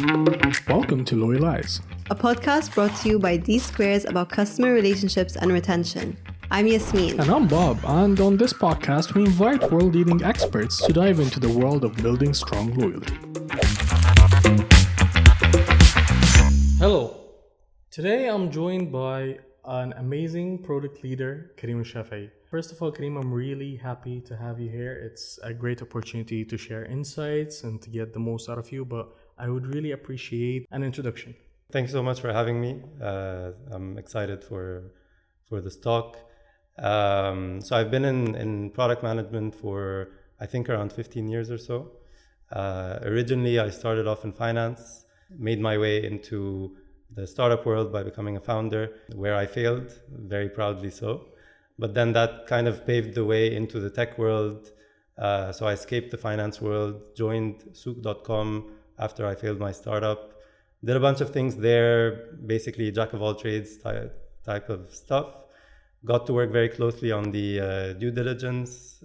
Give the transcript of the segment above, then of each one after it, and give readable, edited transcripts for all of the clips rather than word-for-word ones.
Welcome to Loyalize. A podcast brought to you by D Squares about customer relationships and retention. I'm Yasmin. And I'm Bob, and on this podcast, we invite world-leading experts to dive into the world of building strong loyalty. Hello. Today, I'm joined by an amazing product leader, Kareem and Shaffei. First of all, Kareem, I'm really happy to have you here. It's a great opportunity to share insights and to get the most out of you, but I would really appreciate an introduction. Thanks so much for having me. I'm excited for this talk. So I've been in product management for, I think, around 15 years or so. Originally, I started off in finance, made my way into the startup world by becoming a founder, where I failed, very proudly so. But then that kind of paved the way into the tech world. So I escaped the finance world, joined Souk.com after I failed my startup, did a bunch of things there, basically jack of all trades type of stuff. Got to work very closely on the due diligence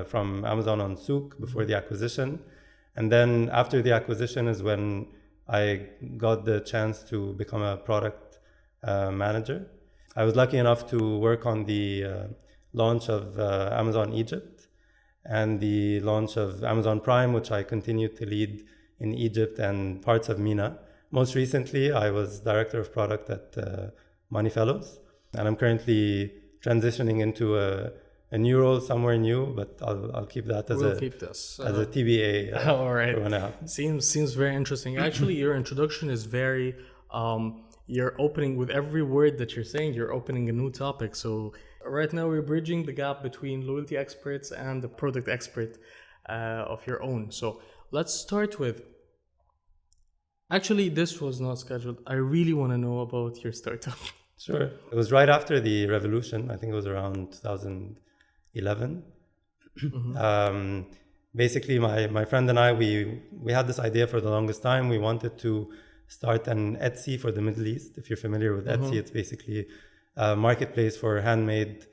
from Amazon on Souk before the acquisition. And then after the acquisition is when I got the chance to become a product manager. I was lucky enough to work on the launch of Amazon Egypt and the launch of Amazon Prime, which I continued to lead in Egypt and parts of MENA. Most recently, I was director of product at Money Fellows, and I'm currently transitioning into a new role somewhere new, but I'll keep that as a TBA. All right. For when it happens. Seems very interesting. Actually, your introduction is very. You're opening with every word that you're saying. You're opening a new topic. So right now we're bridging the gap between loyalty experts and the product expert of your own. So let's start with. Actually, this was not scheduled. I really want to know about your startup. Sure. It was right after the revolution. I think it was around 2011. Mm-hmm. Basically, my friend and I, we had this idea for the longest time. We wanted to start an Etsy for the Middle East. If you're familiar with Etsy, it's basically a marketplace for handmade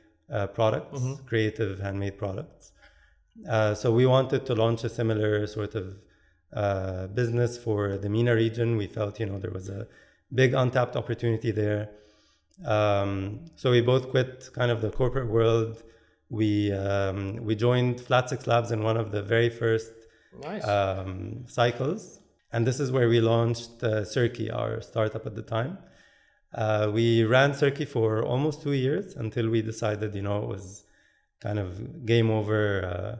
products, creative handmade products. So we wanted to launch a similar sort of business for the MENA region. We felt, there was a big untapped opportunity there. So we both quit kind of the corporate world. We joined Flat Six Labs in one of the very first cycles. And this is where we launched Cirki, our startup at the time. We ran Cirki for almost 2 years until we decided, it was kind of game over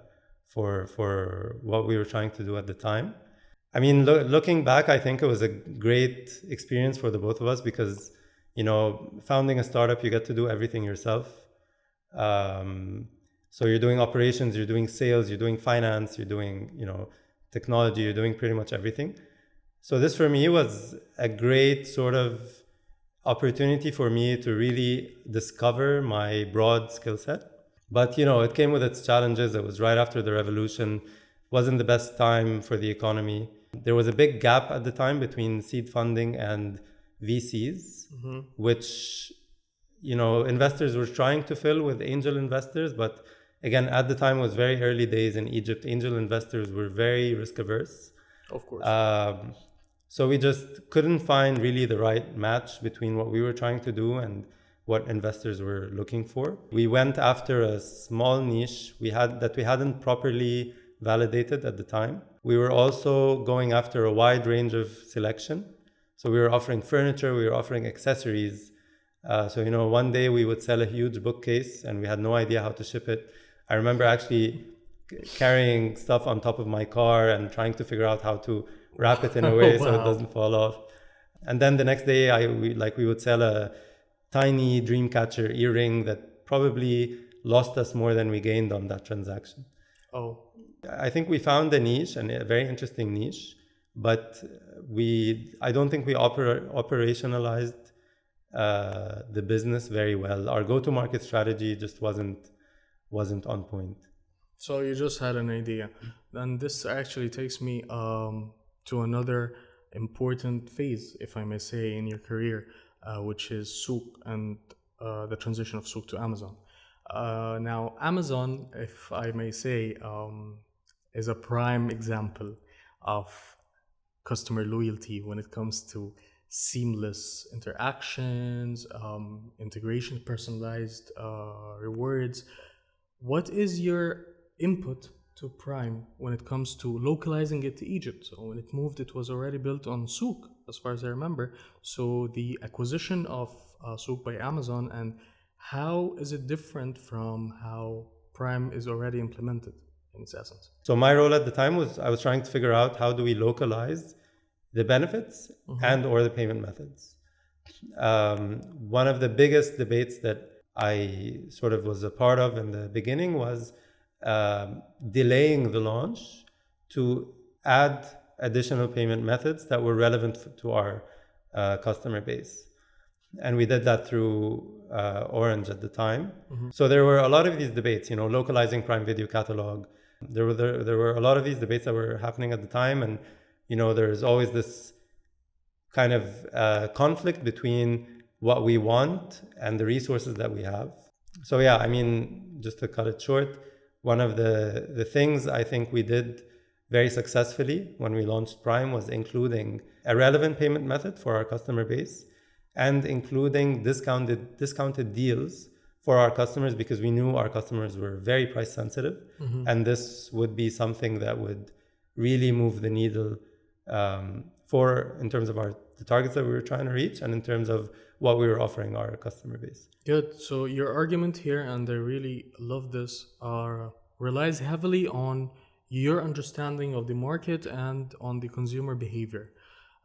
for what we were trying to do at the time. I mean, looking back, I think it was a great experience for the both of us because, founding a startup, you get to do everything yourself. So you're doing operations, you're doing sales, you're doing finance, you're doing, technology, you're doing pretty much everything. So this for me was a great sort of opportunity for me to really discover my broad skill set. But, it came with its challenges. It was right after the revolution, wasn't the best time for the economy. There was a big gap at the time between seed funding and VCs, which, investors were trying to fill with angel investors. But again, at the time, it was very early days in Egypt. Angel investors were very risk averse. Of course. So we just couldn't find really the right match between what we were trying to do and what investors were looking for. We went after a small niche we hadn't properly validated at the time. We were also going after a wide range of selection. So we were offering furniture, we were offering accessories. So one day we would sell a huge bookcase and we had no idea how to ship it. I remember actually carrying stuff on top of my car and trying to figure out how to wrap it in a way so it doesn't fall off. And then the next day we would sell a tiny Dreamcatcher earring that probably lost us more than we gained on that transaction. I think we found a niche, and a very interesting niche, but I don't think we operationalized the business very well. Our go-to-market strategy just wasn't on point. So you just had an idea. And this actually takes me to another important phase, if I may say, in your career, which is Souk and the transition of Souk to Amazon. Now, Amazon, if I may say, is a prime example of customer loyalty when it comes to seamless interactions, integration, personalized rewards. What is your input to Prime when it comes to localizing it to Egypt? So when it moved, it was already built on Souk, as far as I remember. So the acquisition of Souk by Amazon, and how is it different from how Prime is already implemented in its essence? So my role at the time was I was trying to figure out how do we localize the benefits and or the payment methods. One of the biggest debates that I sort of was a part of in the beginning was delaying the launch to add additional payment methods that were relevant to our customer base. And we did that through Orange at the time. So there were a lot of these debates, localizing Prime Video Catalog. There were a lot of these debates that were happening at the time. And, there's always this kind of conflict between what we want and the resources that we have. So yeah, just to cut it short, one of the things I think we did very successfully when we launched Prime was including a relevant payment method for our customer base and including discounted deals for our customers, because we knew our customers were very price sensitive. And this would be something that would really move the needle in terms of the targets that we were trying to reach and in terms of what we were offering our customer base. Good. So your argument here, and I really love this, relies heavily on your understanding of the market and on the consumer behavior.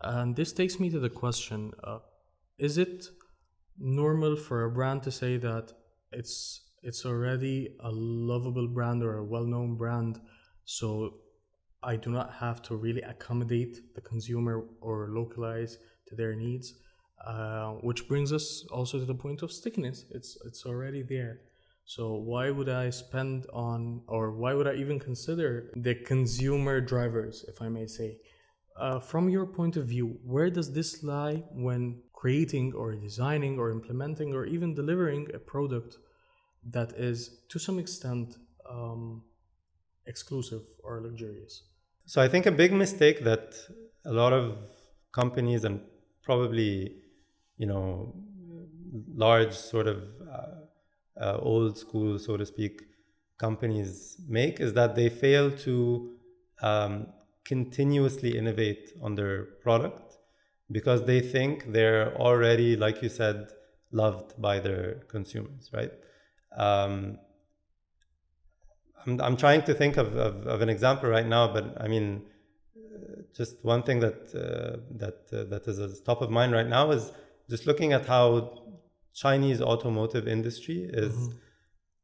And this takes me to the question, is it normal for a brand to say that it's already a lovable brand or a well-known brand, so I do not have to really accommodate the consumer or localize to their needs? Which brings us also to the point of stickiness. It's already there. So why would I spend on, or why would I even consider the consumer drivers, if I may say? From your point of view, where does this lie when creating or designing or implementing or even delivering a product that is to some extent exclusive or luxurious? So I think a big mistake that a lot of companies and probably, large sort of old school, so to speak, companies make is that they fail to continuously innovate on their product because they think they're already, like you said, loved by their consumers, right? I'm trying to think of an example right now, but just one thing that is top of mind right now is just looking at how Chinese automotive industry is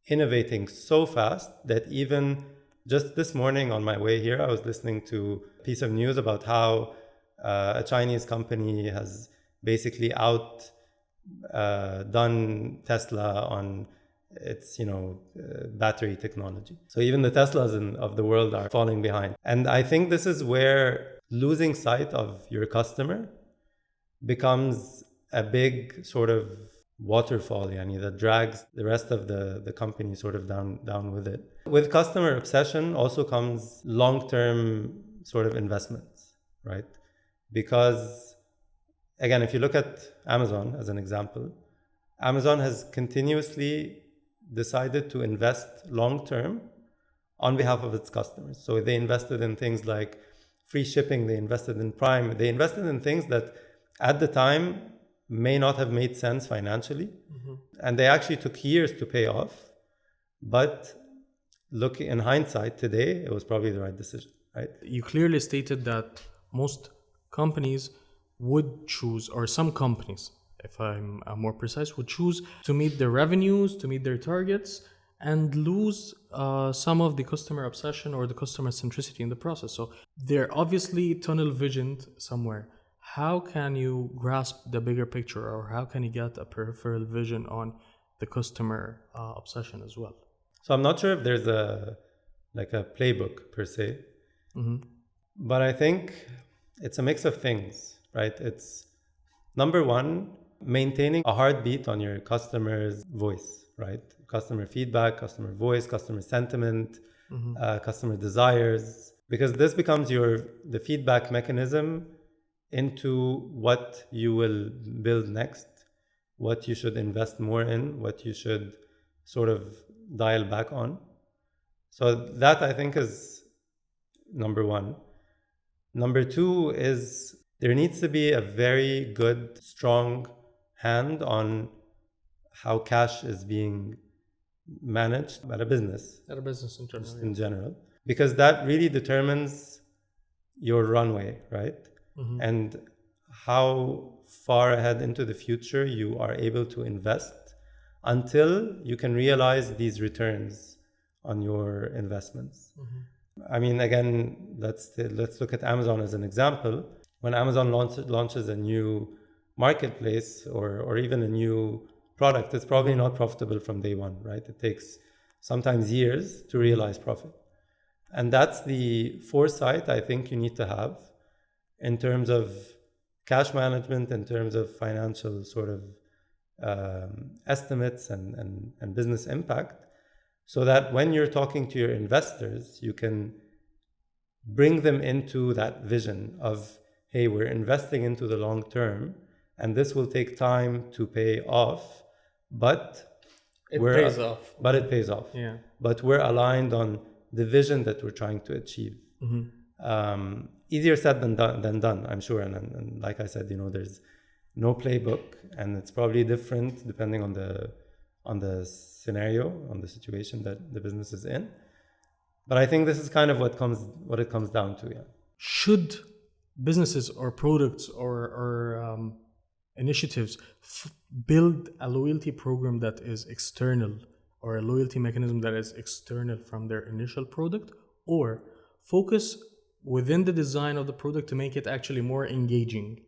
innovating so fast that even just this morning on my way here, I was listening to a piece of news about how a Chinese company has basically done Tesla on its battery technology. So even the Teslas of the world are falling behind. And I think this is where losing sight of your customer becomes a big sort of waterfall, that drags the rest of the company sort of down with it. With customer obsession also comes long-term sort of investments, right? Because again, if you look at Amazon as an example, Amazon has continuously decided to invest long-term on behalf of its customers. So they invested in things like free shipping, they invested in Prime, they invested in things that at the time may not have made sense financially. And they actually took years to pay off. But looking in hindsight today, it was probably the right decision, right? You clearly stated that most companies would choose, or some companies, if I'm more precise, would choose to meet their revenues, to meet their targets, and lose some of the customer obsession or the customer centricity in the process. So they're obviously tunnel visioned somewhere. How can you grasp the bigger picture, or how can you get a peripheral vision on the customer obsession as well? So I'm not sure if there's a playbook per se, but I think it's a mix of things, right? It's number one, maintaining a heartbeat on your customer's voice, right? Customer feedback, customer voice, customer sentiment, customer desires, because this becomes the feedback mechanism into what you will build next, what you should invest more in, what you should sort of dial back on. So that, I think, is number one. Number two is there needs to be a very good, strong hand on how cash is being managed at a business. At a business in general. Just in general. Because that really determines your runway, right? Mm-hmm. And how far ahead into the future you are able to invest until you can realize these returns on your investments. Mm-hmm. I mean, again, let's look at Amazon as an example. When Amazon launches a new marketplace or even a new product, it's probably not profitable from day one, right? It takes sometimes years to realize profit. And that's the foresight I think you need to have in terms of cash management, in terms of financial sort of estimates and business impact, so that when you're talking to your investors, you can bring them into that vision of, hey, we're investing into the long term, and this will take time to pay off, but it pays off. But it pays off. Yeah. But we're aligned on the vision that we're trying to achieve. Mm-hmm. Easier said than done, I'm sure. And like I said, there's no playbook, and it's probably different depending on the scenario, on the situation that the business is in. But I think this is kind of what it comes down to. Yeah. Should businesses or products or initiatives build a loyalty program that is external, or a loyalty mechanism that is external from their initial product, or focus within the design of the product to make it actually more engaging,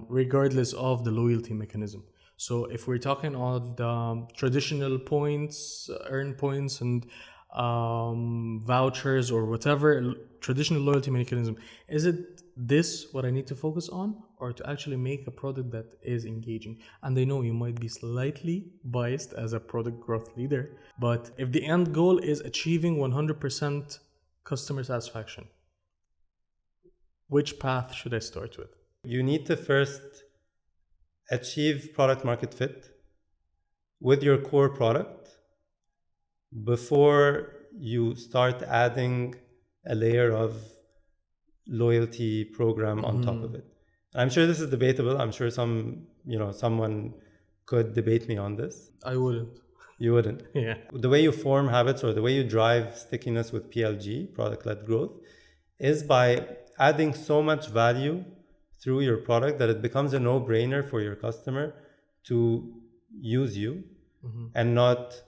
regardless of the loyalty mechanism? So if we're talking on the traditional points, earn points and vouchers or whatever traditional loyalty mechanism, is it this what I need to focus on, or to actually make a product that is engaging? And I know you might be slightly biased as a product growth leader, but if the end goal is achieving 100% customer satisfaction, which path should I start with? You need to first achieve product market fit with your core product before you start adding a layer of loyalty program on top of it. I'm sure this is debatable. I'm sure someone could debate me on this. I wouldn't. You wouldn't? Yeah. The way you form habits, or the way you drive stickiness with PLG, product-led growth, is by adding so much value through your product that it becomes a no-brainer for your customer to use you and not,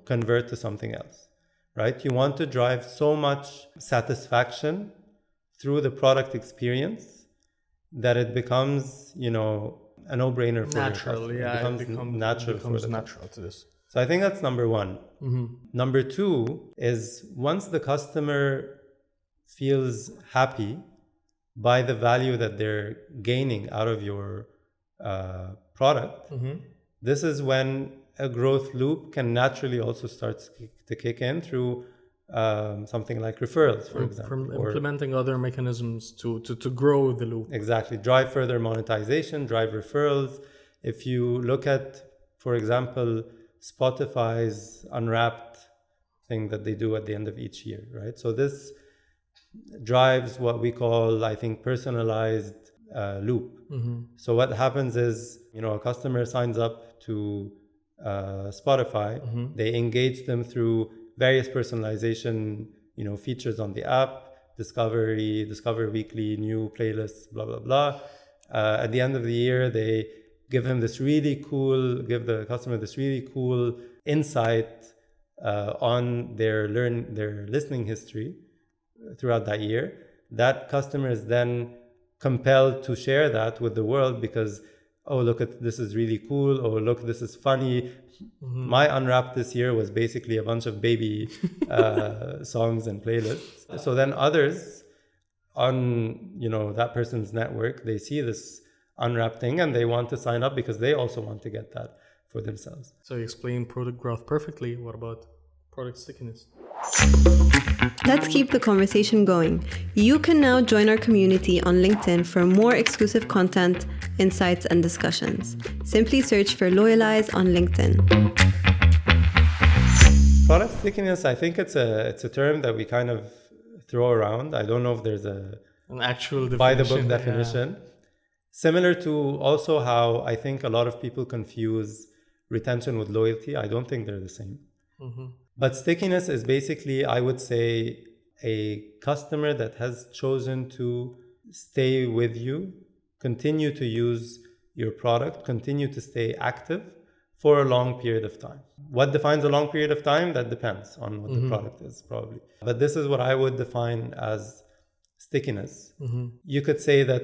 convert to something else, right? You want to drive so much satisfaction through the product experience that it becomes, a no-brainer for natural. your Yeah, it becomes natural to this. So I think that's number one. Number two is, once the customer feels happy by the value that they're gaining out of your product, this is when a growth loop can naturally also start to kick in through something like referrals, for example. Implementing other mechanisms to grow the loop. Exactly. Drive further monetization, drive referrals. If you look at, for example, Spotify's Unwrapped thing that they do at the end of each year, right? So this drives what we call, I think, personalized loop. So what happens is, a customer signs up to Spotify. They engage them through various personalization, features on the app, discover weekly new playlists, blah, blah, blah. At the end of the year, they give the customer this really cool insight on their listening history throughout that year. That customer is then compelled to share that with the world because, oh, look, this is really cool. Oh, look, this is funny. My Unwrapped this year was basically a bunch of baby songs and playlists. So then others on, that person's network, they see this Unwrapped thing and they want to sign up because they also want to get that for themselves. So you explained product growth perfectly. What about product stickiness? Let's keep the conversation going. You can now join our community on LinkedIn for more exclusive content, insights, and discussions. Simply search for Loyalize on LinkedIn. Product stickiness, I think it's a term that we kind of throw around. I don't know if there's An actual definition. by the book definition. Similar to also how I think a lot of people confuse retention with loyalty. I don't think they're the same. But stickiness is basically, I would say, a customer that has chosen to stay with you, continue to use your product, continue to stay active for a long period of time. What defines a long period of time? That depends on what the product is, probably. But this is what I would define as stickiness. You could say that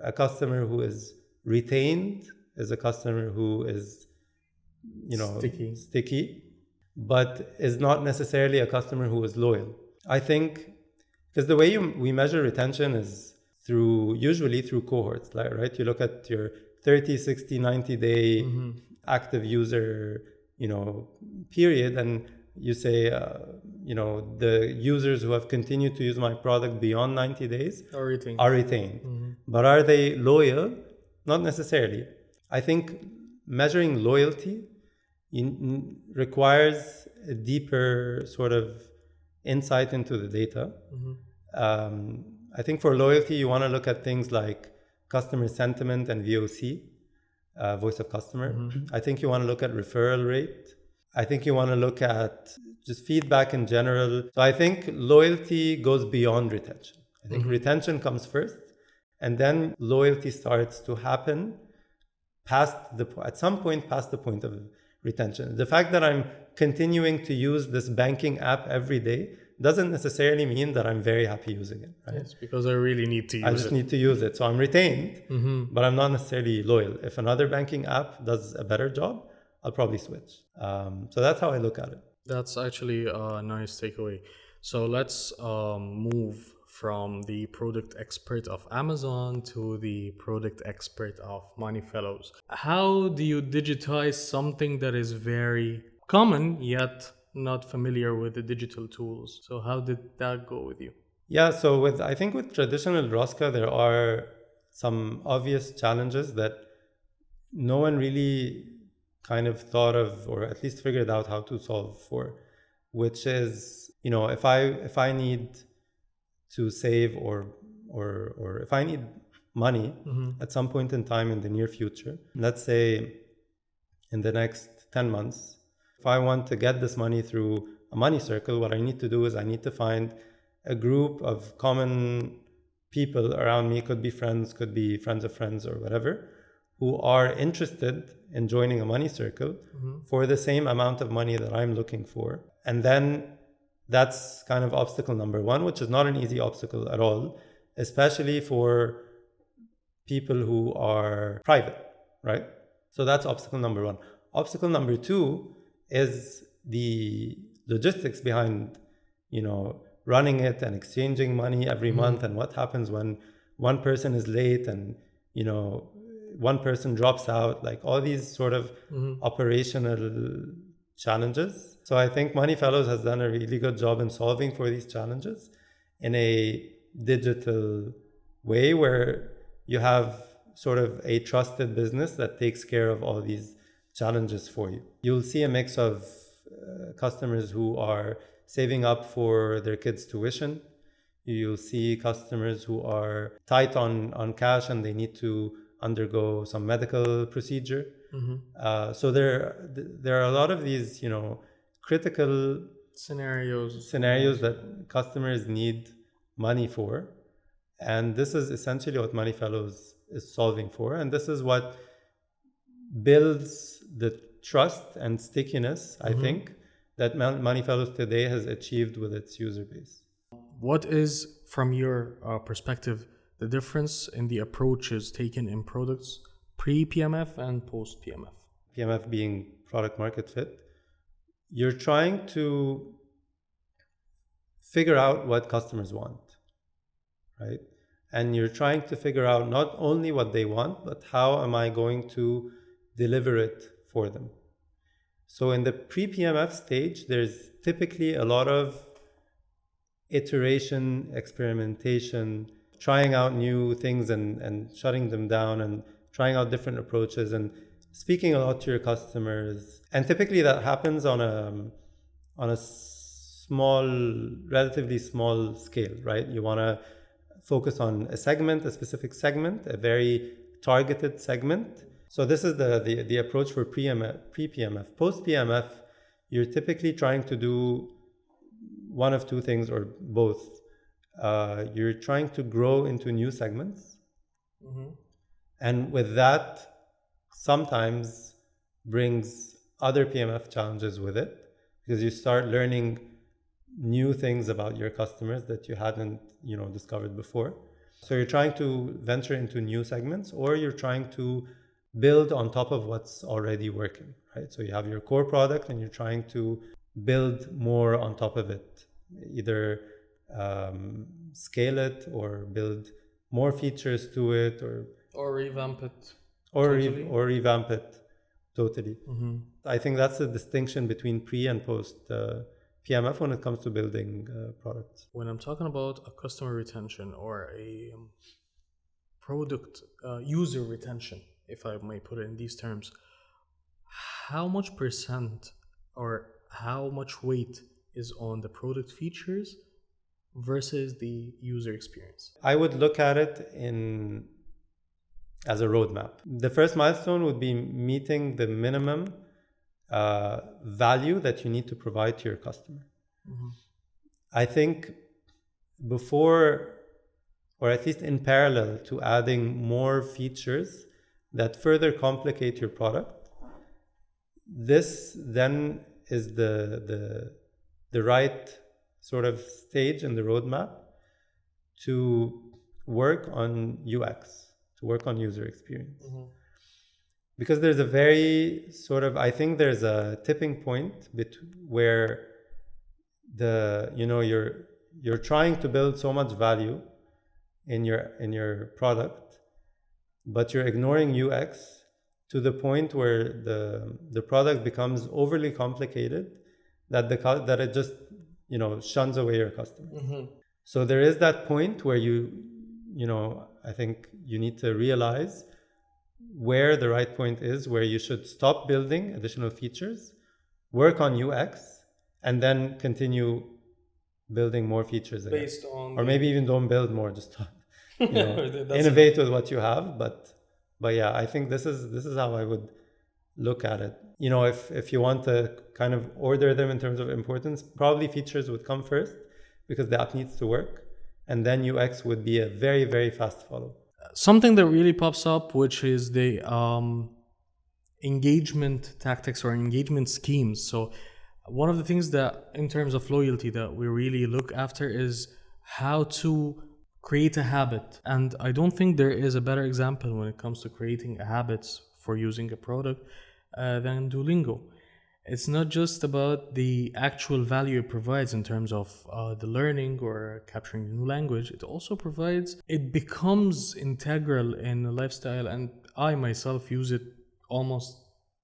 a customer who is retained is a customer who is, sticky, but is not necessarily a customer who is loyal. I think because the way we measure retention is usually through cohorts, right? You look at your 30, 60, 90 day active user, period, and you say, the users who have continued to use my product beyond 90 days are retained. But are they loyal? Not necessarily. I think measuring loyalty requires a deeper sort of insight into the data. I think for loyalty, you want to look at things like customer sentiment and VOC, voice of customer. I think you want to look at referral rate. I think you want to look at just feedback in general. So I think loyalty goes beyond retention. I think retention comes first, and then loyalty starts to happen at some point past the point of retention. The fact that I'm continuing to use this banking app every day doesn't necessarily mean that I'm very happy using it. Right? Yes, because I really need to use it. I just need to use it. So I'm retained, but I'm not necessarily loyal. If another banking app does a better job, I'll probably switch. So that's how I look at it. That's actually a nice takeaway. So let's move from the product expert of Amazon to the product expert of Money Fellows. How do you digitize something that is very common yet not familiar with the digital tools? So how did that go with you? Yeah, so I think with traditional Rosca, there are some obvious challenges that no one really kind of thought of, or at least figured out how to solve for, which is, if I need to save or if I need money at some point in time in the near future, let's say in the next 10 months, if I want to get this money through a money circle, what I need to do is I need to find a group of common people around me, could be friends of friends or whatever, who are interested in joining a money circle for the same amount of money that I'm looking for. And then that's kind of obstacle number one, which is not an easy obstacle at all, especially for people who are private, right? So that's obstacle number one. Obstacle number two is the logistics behind, running it and exchanging money every month, and what happens when one person is late and, one person drops out, like all these sort of operational challenges. So I think Money Fellows has done a really good job in solving for these challenges in a digital way where you have sort of a trusted business that takes care of all these challenges for you. You'll see a mix of customers who are saving up for their kids' tuition. You'll see customers who are tight on cash and they need to undergo some medical procedure. So there are a lot of these, critical scenarios that customers need money for. And this is essentially what Money Fellows is solving for. And this is what builds the trust and stickiness, I think, that Money Fellows today has achieved with its user base. What is, from your perspective, the difference in the approaches taken in products pre-PMF and post-PMF? PMF being product market fit. You're trying to figure out what customers want, right? And you're trying to figure out not only what they want, but how am I going to deliver it for them? So in the pre-PMF stage, there's typically a lot of iteration, experimentation, trying out new things and shutting them down and trying out different approaches and speaking a lot to your customers. And typically that happens on a small, relatively small scale, right? You want to focus on a segment, a specific segment, a very targeted segment. So this is the approach for pre-PMF. Post-PMF, you're typically trying to do one of two things or both. You're trying to grow into new segments. Mm-hmm. And with that, sometimes brings other PMF challenges with it, because you start learning new things about your customers that you hadn't, discovered before. So you're trying to venture into new segments, or you're trying to build on top of what's already working, right? So you have your core product and you're trying to build more on top of it, either scale it or build more features to it, or revamp it, or revamp it totally. Mm-hmm. I think that's the distinction between pre and post PMF when it comes to building products. When I'm talking about a customer retention or a product user retention, if I may put it in these terms, how much percent or how much weight is on the product features versus the user experience? I would look at it as a roadmap. The first milestone would be meeting the minimum value that you need to provide to your customer. Mm-hmm. I think before, or at least in parallel to adding more features that further complicate your product, this then is the right sort of stage in the roadmap to work on UX, to work on user experience. Mm-hmm. Because there's a very I think there's a tipping point where you're trying to build so much value in your product, but you're ignoring UX to the point where the product becomes overly complicated that it just shuns away your customer. Mm-hmm. So there is that point where I think you need to realize where the right point is, where you should stop building additional features, work on UX, and then continue building more features again. Based on, or maybe even don't build more, just innovate with what you have. But yeah, I think this is how I would look at it. If you want to kind of order them in terms of importance, probably features would come first because the app needs to work, and then UX would be a very, very fast follow. Something that really pops up, which is the engagement tactics or engagement schemes. So one of the things that in terms of loyalty that we really look after is how to create a habit. And I don't think there is a better example when it comes to creating habits for using a product than Duolingo. It's not just about the actual value it provides in terms of the learning or capturing a new language. It becomes integral in a lifestyle, and I myself use it almost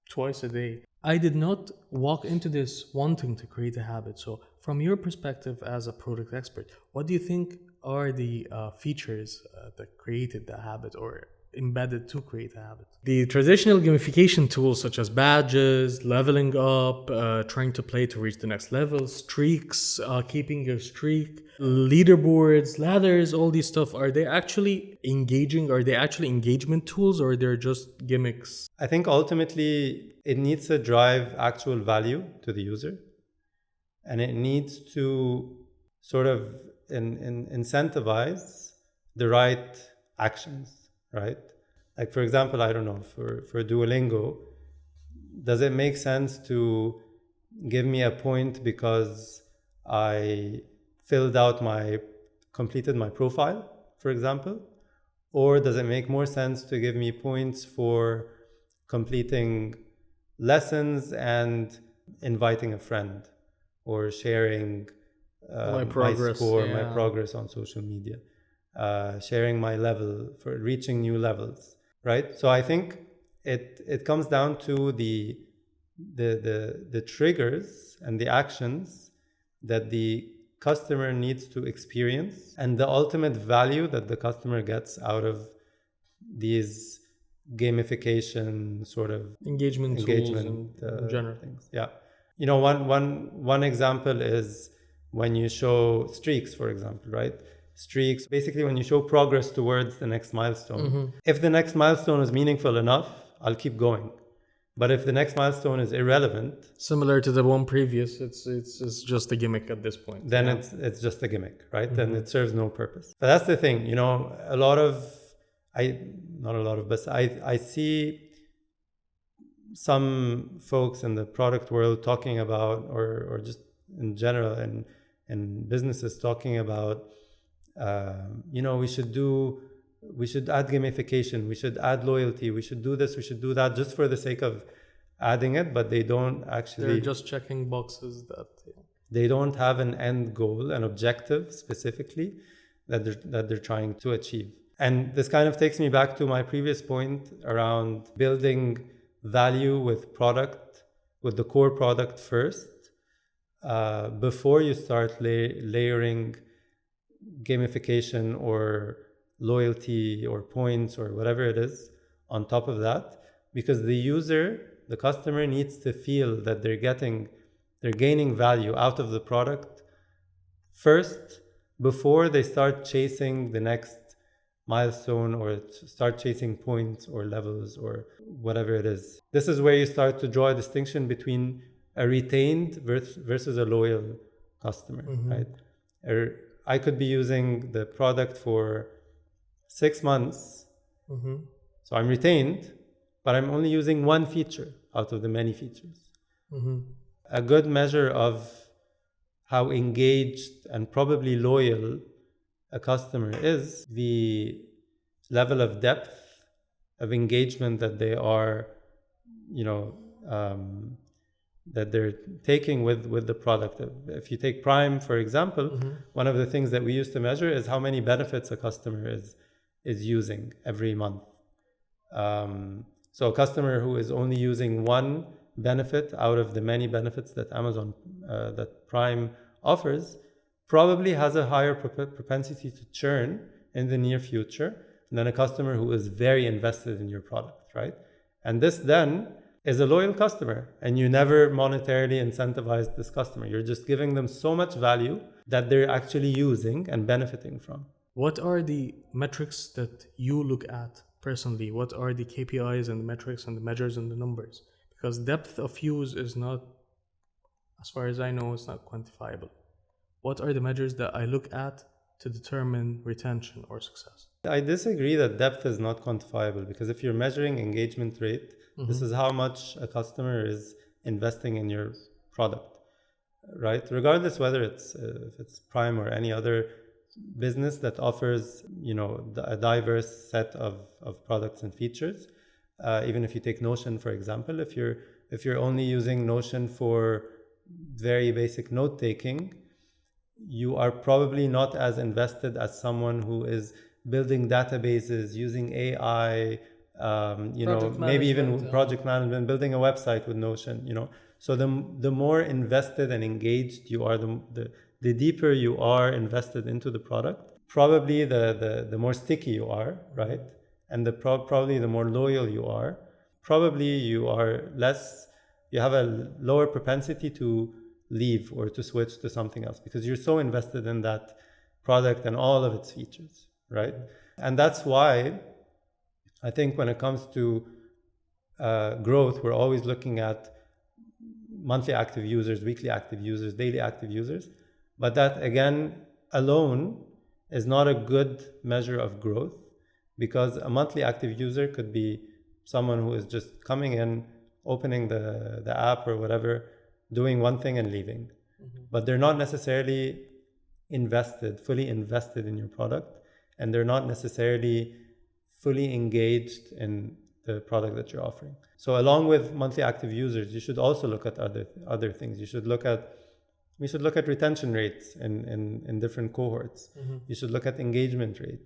twice a day. I did not walk into this wanting to create a habit. So from your perspective as a product expert, what do you think are the features that created the habit or embedded to create a habit? The traditional gamification tools such as badges, leveling up, trying to play to reach the next level, streaks, keeping your streak, leaderboards, ladders, all these stuff, are they actually engaging? Are they actually engagement tools, or they're just gimmicks? I think ultimately it needs to drive actual value to the user, and it needs to sort of incentivize the right actions. Right? Like, for example, I don't know, for Duolingo, does it make sense to give me a point because I completed my profile, for example? Or does it make more sense to give me points for completing lessons and inviting a friend, or sharing my progress on social media? Sharing my level for reaching new levels, right? So I think it comes down to the triggers and the actions that the customer needs to experience and the ultimate value that the customer gets out of these gamification sort of engagement tools and in general things. Yeah. You know, one example is when you show streaks, for example, right? Streaks, basically when you show progress towards the next milestone. If the next milestone is meaningful enough, I'll keep going. But if the next milestone is irrelevant, similar to the one previous, it's just a gimmick at this point. Then it's just a gimmick, right? Then it serves no purpose. But that's the thing, you know, I see some folks in the product world talking about, or just in general, and businesses talking about, you know, we should add gamification, we should add loyalty, we should do this, we should do that, just for the sake of adding it, but they don't actually. They're just checking boxes that. Yeah. They don't have an end goal, an objective specifically that they're trying to achieve. And this kind of takes me back to my previous point around building value with the core product first, before you start layering gamification or loyalty or points or whatever it is on top of that, because the customer needs to feel that they're gaining value out of the product first before they start chasing the next milestone or start chasing points or levels or whatever it is. This is where you start to draw a distinction between a retained versus a loyal customer, right? I could be using the product for 6 months, so I'm retained, but I'm only using one feature out of the many features. A good measure of how engaged and probably loyal a customer is the level of depth of engagement that they are, you know, that they're taking with the product. If you take Prime, for example, one of the things that we used to measure is how many benefits a customer is using every month. So a customer who is only using one benefit out of the many benefits that that Prime offers probably has a higher propensity to churn in the near future than a customer who is very invested in your product, right? And this then is a loyal customer, and you never monetarily incentivize this customer. You're just giving them so much value that they're actually using and benefiting from. What are the metrics that you look at personally? What are the KPIs and the metrics and the measures and the numbers? Because depth of use is not, as far as I know, it's not quantifiable. What are the measures that I look at to determine retention or success? I disagree that depth is not quantifiable, because if you're measuring engagement rate, this is how much a customer is investing in your product, right? Regardless whether if it's Prime or any other business that offers, you know, a diverse set of products and features. Even if you take Notion, for example, if you're only using Notion for very basic note taking, you are probably not as invested as someone who is building databases, using AI, maybe even project management, building a website with Notion, you know. So the more invested and engaged you are, the deeper you are invested into the product, probably the more sticky you are, right? And probably the more loyal you are, probably you have a lower propensity to leave or to switch to something else, because you're so invested in that product and all of its features, right? And that's why I think when it comes to growth, we're always looking at monthly active users, weekly active users, daily active users. But that, again, alone is not a good measure of growth, because a monthly active user could be someone who is just coming in, opening the app or whatever, doing one thing and leaving. But they're not necessarily fully invested in your product, and they're not necessarily fully engaged in the product that you're offering. So along with monthly active users, you should also look at other things. We should look at retention rates in different cohorts. You should look at engagement rate.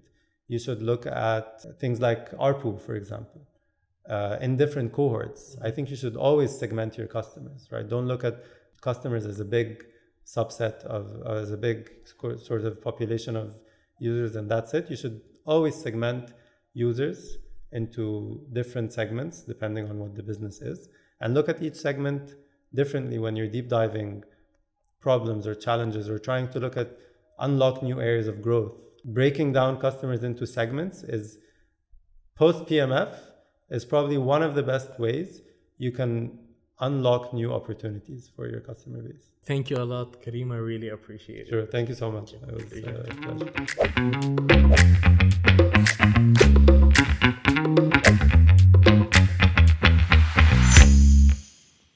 You should look at things like ARPU, for example, in different cohorts. I think you should always segment your customers, right? Don't look at customers as a big subset of as a big sort of population of users, and that's it. You should always segment users into different segments depending on what the business is, and look at each segment differently when you're deep diving problems or challenges or trying to look at unlock new areas of growth. Breaking down customers into segments is post PMF is probably one of the best ways you can unlock new opportunities for your customer base. Thank you a lot, Kareem. I really appreciate it. Sure, thank you so much. It was a pleasure.